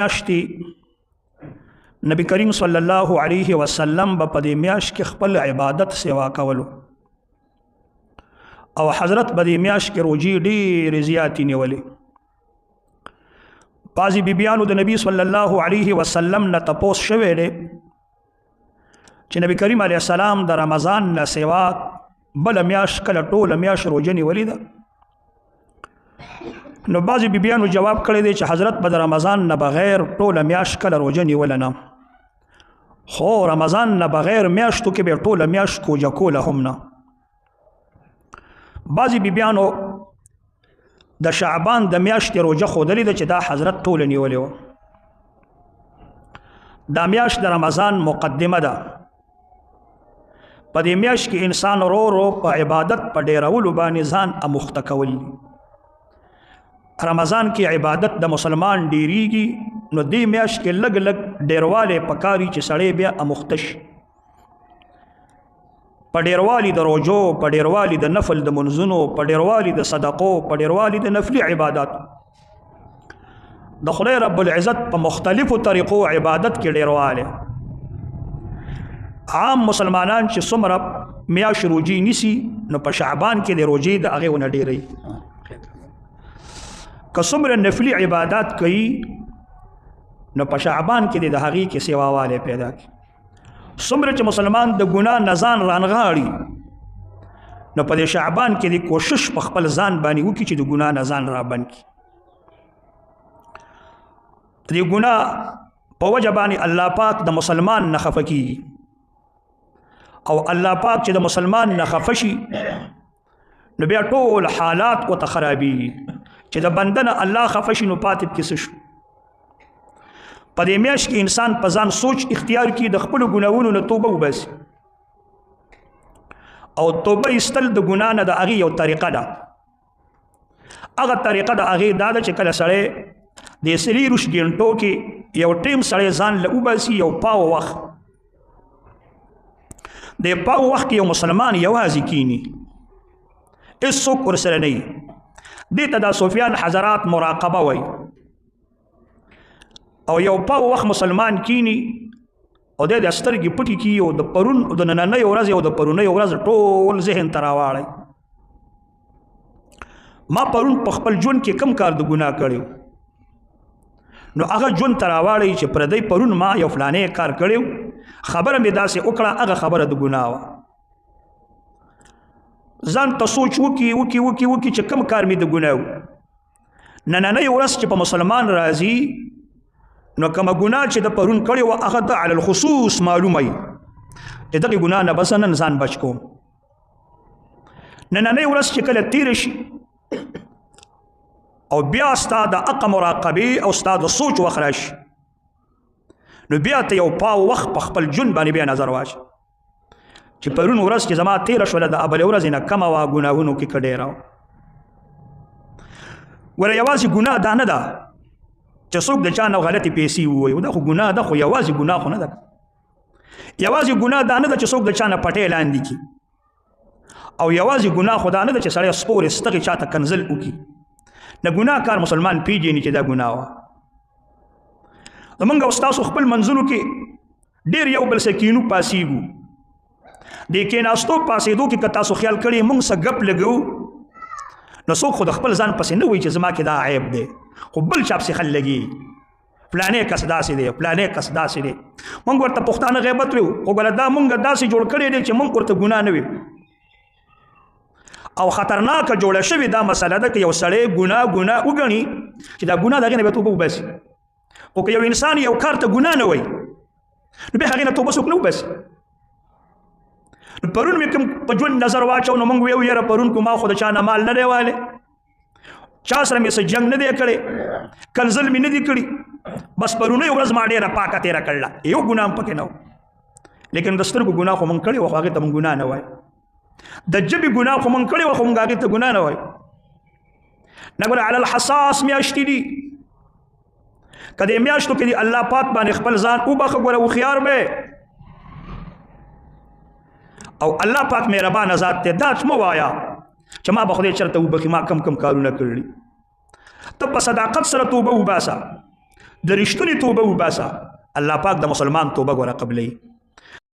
میاشتې نبی کریم صلی الله علیه وسلم به په دې میاشت کې خپل عبادت سوا کولو او حضرت به دې میاشت کې روجې ډېرې زیاتې نیولې. بعضې بیبیانو د نبی صلی الله علیه وسلم نه تپوس شوی دی چې نبی کریم علیه السلام د رمضان نه سوا بله میاشت کله ټوله میاشت روجه نیولې ده؟ نو بعضې بیبیانو جواب کړی دی چې حضرت به د رمضان نه بغیر ټوله میاشت کله روجه نیوله نه، خو رمضان نه بغیر میاشتو کې به ټوله میاشت کوجه کوله هم نه. بعضې بیبیانو د شعبان د میاشتې روجه ښودلې ده چې دا حضرت ټوله نیولې وه. دا میاشت د رمضان مقدمه ده. په دې میاشت کې انسان ورو ورو په عبادت په ډېرولو باندې ځان اموخته کول. رمضان کې عبادت د مسلمان ډیریږي، نو دې میاشت کې لږ لږ ډیروالی پکاري چې سړی بیا اموخته شي په ډیروالي د روجو، په ډیروالي د نفل د منځونو، په ډیروالي د صدقو، په ډیروالي د نفلي عباداتو. د خدای رب العزت په مختلفو طریقو عبادت کې ډیروالی. عام مسلمانان چې څومره میاشت روجې نیسي نو په شعبان کې د روجې د هغې ونه ډیروي. که څومره نفلي عبادات کوي نو په شعبان کې د هغې کې سیواوالی پیدا کړي. څومره چې مسلمان د ګناه نه ځان رانغاړي نو په دې شعبان کې د کوشش په خپل ځان باندې وکړي چې د ګناه نه ځان رابند کړي. د ګناه په وجه باندې الله پاک د مسلمان نه خفه کېږي، او الله پاک چې د مسلمان نه خفه شي نو بیا ټول حالات ورته خرابېږي. چې د بنده نه الله خفه شي نو پاتې پکې څه شو؟ په دې میاشت کې انسان په ځان سوچ اختیار کړي، د خپلو ګناهونو نه توبه وباسي. او توبه ایستل د ګناه نه د هغې یو طریقه ده. هغه طریقه د هغې دا ده چې کله سړی د 24 ګنټو کې یو ټیم سړی ځان له وباسي، یو پاو وخت. د پاو وخت کې یو مسلمان یوازې کینی، هېڅوک ورسره نه وي. دې ته دا صوفیان حضرات مراقبه وایي. او یو پاو وخت مسلمان کینی او د سترګې پټې کړي او د پرون د نننۍ ورځې او د پرونۍ ورځ ټول ذهن ته راواړئ. ما پرون په خپل ژوند کې کم کار د ګناه کړی نو هغه ژوند ته راواړئ چې پردی پرون ما یو فلانې کار کړی، خبره مې داسې وکړه، هغه خبره د ګناه وه. ځان ته سوچ وکړي چې کم کار مې د ګناه و. نننۍ ورځ چې په مسلمان راځي نو کومه ګناه چې د پرون کړې وه هغه ته علی الخصوص معلومه وي چې دغې ګناه نه بس نن ځان بچ کوم. نننۍ ورځ چې کله تېره شي او بیا ستا د حقه مراقبې او ستا د سوچ وخت راشي نو بیا ته یو پاو وخت په خپل ژوند باندې بیا نظر واچوه چې پرون ورځ چې زما تېره شوله د بلې ورځې نه کمه وه، ګناهونو کې که ډېره وه. ګوره یوازې ګناه دا نه ده چې څوک د چا نه غلطې پیسې ووایي، دا خو ګناه ده، خو یوازې ګناه خو نه ده. یوازې ګناه دا نه ده چې څوک د چا نه پټۍ لاندې کړي، او یوازې ګناه خو دا نه ده چې سړی سپورې ستغې چا ته کنزل وکړي. نه ګناه کار مسلمان پیژني چې دا ګناه وه. زمونږ او ستاسو خپل منځونو کې ډېر یو بل سره کینو پاسېږو. د کېناستو پاسېدو کې که تاسو خیال کړی موږ څه ګپ لګو نو څوک خو د خپل ځان پسې نه وایي چې زما کې دا عیب دی، خو بل چا پسې خل لګي فلانې کس داسې دی، فلانې کس داسې دی. موږ ورته پښتانه غیبت ویو، خو ګوره دا موږ داسې جوړ کړی دی چې موږ ورته ګناه نه ویو. او خطرناکه جوړه شوې دا مسله ده که یو سړی ګناه وګڼي چې دا ګناه د هغې نه بیا توبه وباسي. خو که یو انسان یو کار ته ګناه نه وایي نو بیا هغې نه توبه څوک نه وباسي. پرون مې کوم په ژوند نظر واچو نو موږ ویو یاره پرون کو ما خو د چا نه مال نه دی والی، چا سره مې څه جنګ نه دی کړی، کنزل مې نه دی کړي، بس پرونۍ ورځ ما ډېره پاکه تېره کړله، یو ګناه هم پکې نه و. لیکن د سترګو ګناه خو موږ کړې وه، خو هغې ته موږ ګناه نه وایو. د ژبې ګناه خو موږ کړې وه، خو موږ هغې ته ګناه نه وایو. نه ګوره علی الحساس میاشتې دي، که دې میاشتو کې دي الله پاک باندې خپل ځان وبخه. ګوره هوښیار به او الله پاک مهربانه ذات دی. دا مه وایه چې ما به خدای چېرته وبخي، ما کم کارونه کړي. ته په صداقت سره توبه وباسه، د رښتونې توبه وباسه الله پاک د مسلمان توبه ګوره قبلوي